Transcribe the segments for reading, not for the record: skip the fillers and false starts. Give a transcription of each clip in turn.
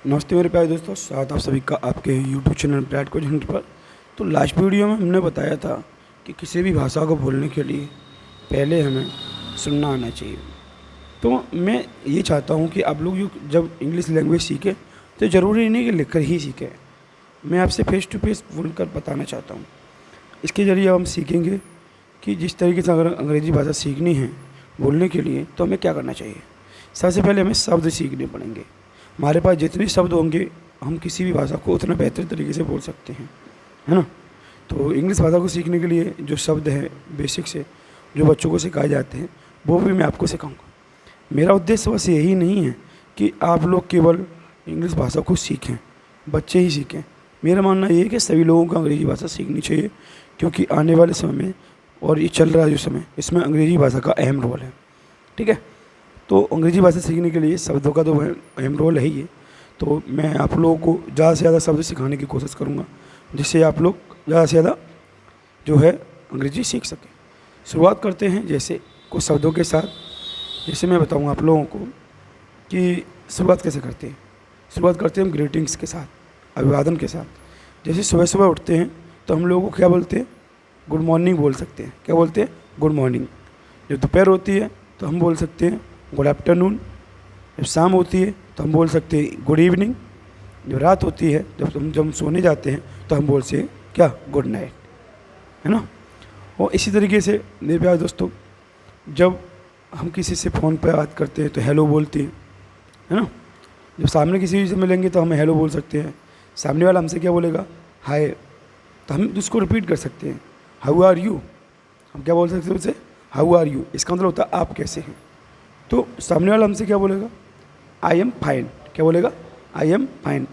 नमस्ते मेरे प्यारे दोस्तों, स्वागत आप सभी का आपके YouTube channel bright coach hint पर। तो लास्ट वीडियो में हमने बताया था कि किसी भी भाषा को बोलने के लिए पहले हमें सुनना आना चाहिए। तो मैं ये चाहता हूँ कि आप लोग जब इंग्लिश लैंग्वेज सीखें तो ज़रूरी नहीं कि लिखकर ही सीखें। मैं आपसे फेस टू फेस बोलकर बताना चाहता हूँ। इसके ज़रिए हम सीखेंगे कि जिस तरीके से अगर अंग्रेज़ी भाषा सीखनी है बोलने के लिए तो हमें क्या करना चाहिए। सबसे पहले हमें शब्द सीखने पड़ेंगे। हमारे पास जितने शब्द होंगे हम किसी भी भाषा को उतना बेहतर तरीके से बोल सकते हैं, है ना। तो इंग्लिश भाषा को सीखने के लिए जो शब्द हैं बेसिक से जो बच्चों को सिखाए जाते हैं वो भी मैं आपको सिखाऊंगा। मेरा उद्देश्य बस यही नहीं है कि आप लोग केवल इंग्लिश भाषा को सीखें, बच्चे ही सीखें। मेरा मानना ये है कि सभी लोगों को अंग्रेज़ी भाषा सीखनी चाहिए, क्योंकि आने वाले समय में और ये चल रहा है जो समय, इसमें अंग्रेज़ी भाषा का अहम रोल है। ठीक है, तो अंग्रेज़ी भाषा सीखने के लिए शब्दों का तो अहम रोल है ही। तो मैं आप लोगों को ज़्यादा से ज़्यादा शब्द सिखाने की कोशिश करूँगा, जिससे आप लोग ज़्यादा से ज़्यादा जो है अंग्रेज़ी सीख सकें। शुरुआत करते हैं जैसे कुछ शब्दों के साथ। जैसे मैं बताऊँगा आप लोगों को कि शुरुआत कैसे करते हैं। शुरुआत करते हैं हम ग्रीटिंग्स के साथ, अभिवादन के साथ। जैसे सुबह सुबह उठते हैं तो हम लोगों को क्या बोलते हैं, गुड मॉर्निंग बोल सकते हैं। क्या बोलते हैं, गुड मॉर्निंग। जब दोपहर होती है तो हम बोल सकते हैं गुड आफ्टरनून। जब शाम होती है तो हम बोल सकते हैं गुड इवनिंग। जब रात होती है, जब हम सोने जाते हैं तो हम बोलते हैं क्या, गुड नाइट, है ना। और इसी तरीके से मेरे प्यारे दोस्तों, जब हम किसी से फ़ोन पर बात करते हैं तो हेलो बोलते हैं, है ना। जब सामने किसी से मिलेंगे तो हम हेलो बोल सकते हैं। सामने वाला हमसे क्या बोलेगा, हाय, तो हम उसको रिपीट कर सकते हैं, हाउ आर यू। हम क्या बोल सकते हैं उससे, हाउ आर यू। इसका मतलब होता है आप कैसे हैं। तो सामने वाला हमसे क्या बोलेगा, आई एम फाइन। क्या बोलेगा, आई एम फाइन।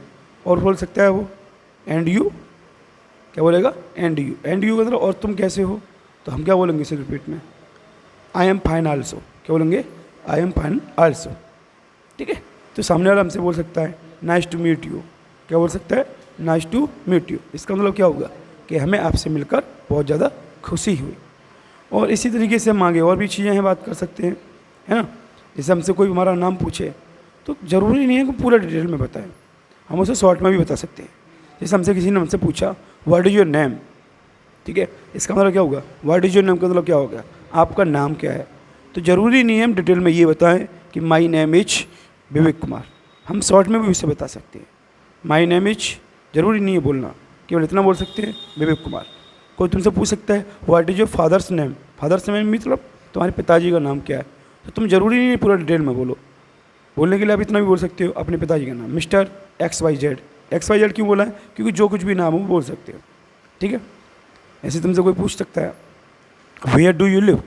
और बोल सकता है वो एंड यू। क्या बोलेगा, एंड यू। एंड यू मतलब और तुम कैसे हो। तो हम क्या बोलेंगे इसे रिपीट में, आई एम फाइन आल्सो। क्या बोलेंगे, आई एम फाइन आल्सो। ठीक है, तो सामने वाला हमसे बोल सकता है नाइस टू मीट यू। क्या बोल सकता है, नाइस टू मीट यू। इसका मतलब क्या होगा कि हमें आपसे मिलकर बहुत ज़्यादा खुशी हुई। और इसी तरीके से हम आगे और भी चीज़ें हैं बात कर सकते हैं, है ना। जैसे हमसे कोई हमारा नाम पूछे तो ज़रूरी नहीं है कि पूरा डिटेल में बताएं, हम उसे शॉर्ट में भी बता सकते हैं। जैसे हमसे किसी ने हमसे पूछा व्हाट इज़ योर नेम। ठीक है, इसका मतलब क्या होगा, व्हाट इज़ योर नेम का मतलब क्या होगा, आपका नाम क्या है। तो ज़रूरी नहीं है हम डिटेल में ये बताएं कि my name is Vivek Kumar. हम शॉर्ट में भी उसे बता सकते हैं, माई नेम इज। ज़रूरी नहीं है बोलना, केवल इतना बोल सकते हैं विवेक कुमार। कोई तुमसे पूछ सकता है what is your father's name. Father's name मतलब तुम्हारे पिताजी का नाम क्या है। तो तुम ज़रूरी नहीं है पूरा डिटेल में बोलो। बोलने के लिए आप इतना भी बोल सकते हो अपने पिताजी का नाम, mister X Y Z. X Y Z क्यों बोला है, क्योंकि जो कुछ भी नाम हो बोल सकते हो। ठीक है, ऐसे तुमसे कोई पूछ सकता है where do you live.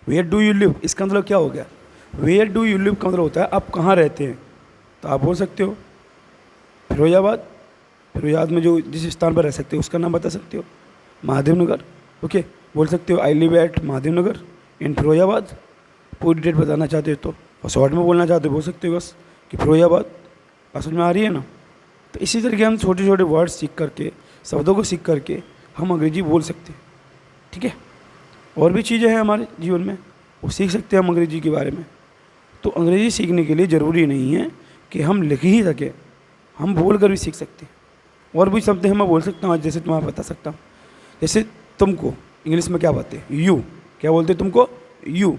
Where do you live, इसका मतलब क्या हो गया, वेयर डू यू लिव का मतलब होता है आप कहाँ रहते हैं। तो आप बोल सकते हो फिरोजाबाद। फिरोजाबाद में जो जिस स्थान पर रह सकते हो उसका नाम बता सकते हो, महादेव नगर। ओके, बोल सकते हो आई लिव एट महादेव नगर इन फिरोजाबाद। पूरी डेट बताना चाहते हो तो, और शॉर्ट में बोलना चाहते हो बोल सकते हो बस कि फिरोजाबाद। समझ में आ रही है ना। तो इसी तरीके हम छोटे छोटे वर्ड्स सीख करके, शब्दों को सीख करके हम अंग्रेजी बोल सकते हैं। ठीक है, और भी चीज़ें हैं हमारे जीवन में, वो सीख सकते हैं हम अंग्रेजी के बारे में। तो अंग्रेजी सीखने के लिए ज़रूरी नहीं है कि हम लिख ही सकें, हम बोल कर भी सीख सकते हैं। और भी शब्द हैं मैं बोल सकता हूँ, जैसे तुम्हें बता सकता हूँ। जैसे तुमको इंग्लिश में क्या बोलते हैं, यू। क्या बोलते हैं तुमको, you,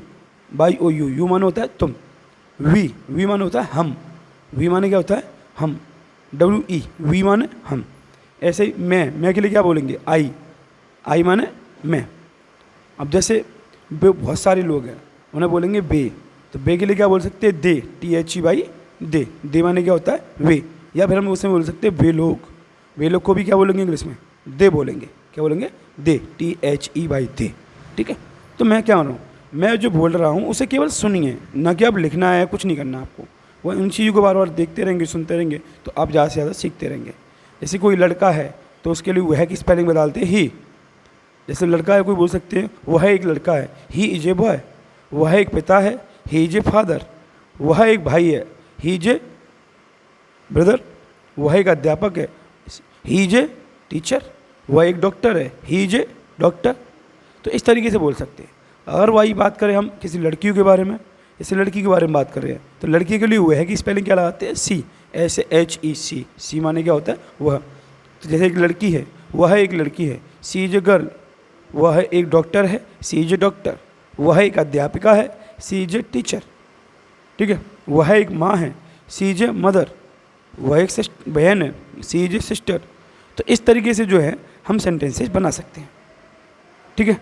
Y O U. You माने होता है तुम। वी माने होता है हम। वी माने क्या होता है, हम। डब्ल्यू ई, वी माने हम। ऐसे ही मैं के लिए क्या बोलेंगे, आई। आई माने मैं। अब जैसे बहुत सारे लोग हैं, उन्हें बोलेंगे बे। तो बे के लिए क्या बोल सकते हैं, दे, THE दे। दे माने क्या होता है, वे। या फिर हम उसमें बोल सकते हैं वे लोग। वे लोग को भी क्या बोलेंगे इंग्लिश में, दे बोलेंगे। क्या बोलेंगे, दे, THE दे। ठीक है, तो मैं क्या मानूँ, मैं जो बोल रहा हूँ उसे केवल सुनिए, ना कि अब लिखना है, कुछ नहीं करना आपको। वो इन चीज़ों को बार बार देखते रहेंगे, सुनते रहेंगे, तो आप ज़्यादा से ज़्यादा सीखते रहेंगे। जैसे कोई लड़का है तो उसके लिए वह की स्पेलिंग बदलते हैं ही। जैसे लड़का है कोई बोल सकते हैं वह एक लड़का है, ही इज ए बॉय। वह एक पिता है, ही इज ए फादर। वह एक भाई है, ही इज ए ब्रदर। वह एक अध्यापक है, ही इज ए टीचर। वह एक डॉक्टर है, ही इज ए डॉक्टर। तो इस तरीके से बोल सकते हैं। अगर वही बात करें हम किसी लड़कियों के बारे में, जैसे लड़की के बारे में बात कर रहे हैं, तो लड़की के लिए वह की स्पेलिंग क्या लगाते हैं, सी, SHEC, सी माने क्या होता है वह। तो जैसे एक लड़की है, वह एक लड़की है, सी इज ए गर्ल। वह एक डॉक्टर है, सी इज ए डॉक्टर। वह एक अध्यापिका है, सी इज ए टीचर। ठीक है। वह एक माँ है, सी इज ए मदर। वह एक बहन है, सी इज ए सिस्टर। तो इस तरीके से जो है हम सेंटेंसेस बना सकते हैं। ठीक है।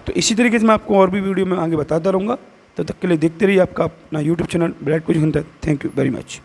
तो इसी तरीके से मैं आपको और भी वीडियो में आगे बताता रहूँगा। तब तक के लिए देखते रहिए आपका अपना YouTube channel bright coaching centre. Thank you very much.